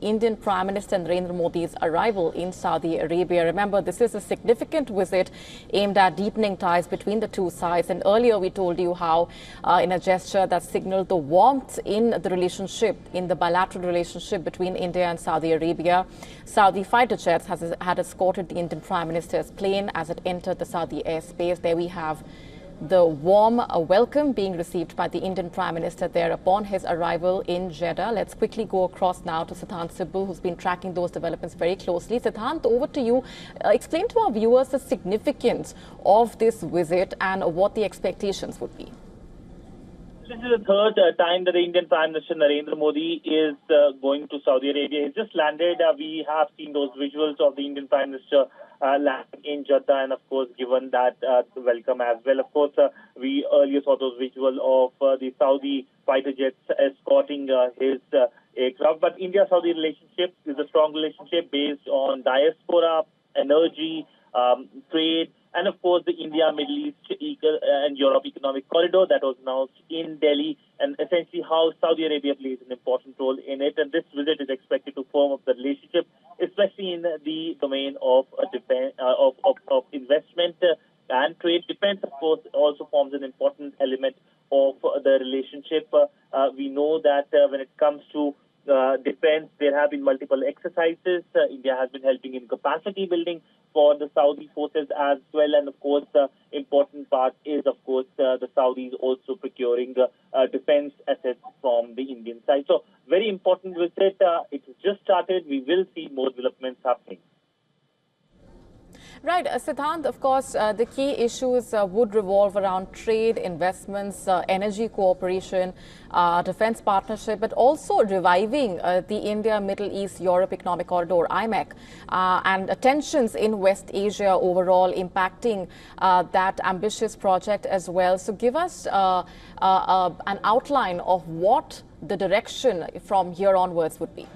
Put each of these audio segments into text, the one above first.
Indian Prime Minister Narendra Modi's arrival in Saudi Arabia. Remember, this is a significant visit aimed at deepening ties between the two sides. And earlier we told you how, in a gesture that signaled the warmth in the relationship, in the bilateral relationship between India and Saudi Arabia, Saudi fighter jets had escorted the Indian Prime Minister's plane as it entered the Saudi airspace. There we have the warm welcome being received by the Indian Prime Minister there upon his arrival in Jeddah. Let's quickly go across now to Siddhant Sibbu, who's been tracking those developments very closely. Siddhant, over to you. Explain to our viewers the significance of this visit and what the expectations would be. This is the third time that the Indian Prime Minister Narendra Modi is going to Saudi Arabia. He's just landed. We have seen those visuals of the Indian Prime Minister landing in Jeddah, and of course given that welcome as well. Of course, we earlier saw those visuals of the Saudi fighter jets escorting his aircraft. But India-Saudi relationship is a strong relationship based on diaspora, energy, trade, and of course the India-Middle East and Europe economic corridor that was announced in Delhi, and essentially how Saudi Arabia plays an important role in it. And this visit is expected to firm up the relationship, especially in the domain of defense, of investment and trade. Defense, of course, also forms an important element of the relationship. We know that when it comes to defense, there have been multiple exercises. India has been helping in capacity building for the Saudi forces as well. And of course, the important part is, of course, the Saudis also procuring defense assets from the Indian side. So very important visit. It has just started. We will see more developments happening. Right, Siddhant, of course, the key issues would revolve around trade, investments, energy cooperation, defense partnership, but also reviving the India-Middle East-Europe Economic Corridor, IMEC, and tensions in West Asia overall impacting that ambitious project as well. So give us an outline of what the direction from here onwards would be.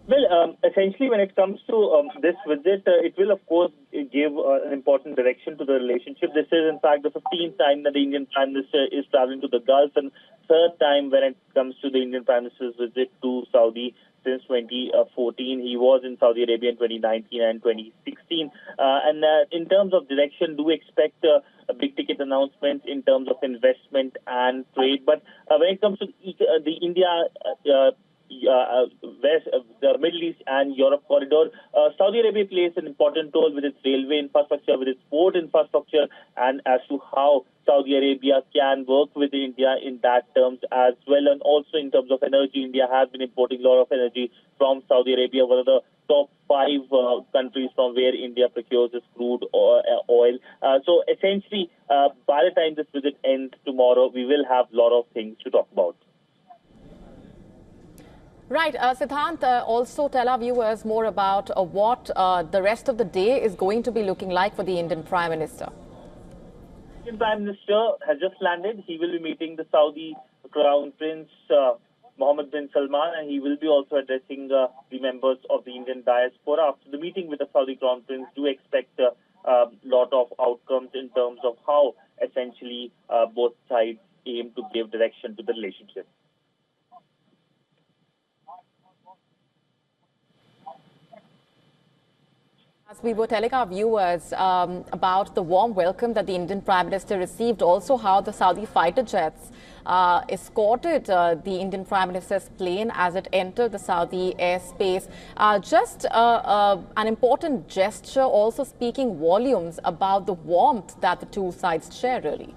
Well, essentially, when it comes to this visit, it will, of course, give an important direction to the relationship. This is, in fact, the 15th time that the Indian Prime Minister is traveling to the Gulf, and third time when it comes to the Indian Prime Minister's visit to Saudi since 2014. He was in Saudi Arabia in 2019 and 2016. And in terms of direction, do expect a big-ticket announcement in terms of investment and trade. But when it comes to the India the Middle East and Europe corridor, Saudi Arabia plays an important role with its railway infrastructure, with its port infrastructure, and as to how Saudi Arabia can work with India in that terms as well. And also in terms of energy, India has been importing a lot of energy from Saudi Arabia, one of the top 5 countries from where India procures its crude oil. So essentially, by the time this visit ends tomorrow, we will have a lot of things to talk about. Right. Siddhant, also tell our viewers more about what the rest of the day is going to be looking like for the Indian Prime Minister. The Indian Prime Minister has just landed. He will be meeting the Saudi Crown Prince Mohammed bin Salman, and he will be also addressing the members of the Indian diaspora. After the meeting with the Saudi Crown Prince, do expect a lot of outcomes in terms of how essentially both sides aim to give direction to the relationship. As we were telling our viewers about the warm welcome that the Indian Prime Minister received, also how the Saudi fighter jets escorted the Indian Prime Minister's plane as it entered the Saudi airspace. Just an important gesture, also speaking volumes about the warmth that the two sides share, really.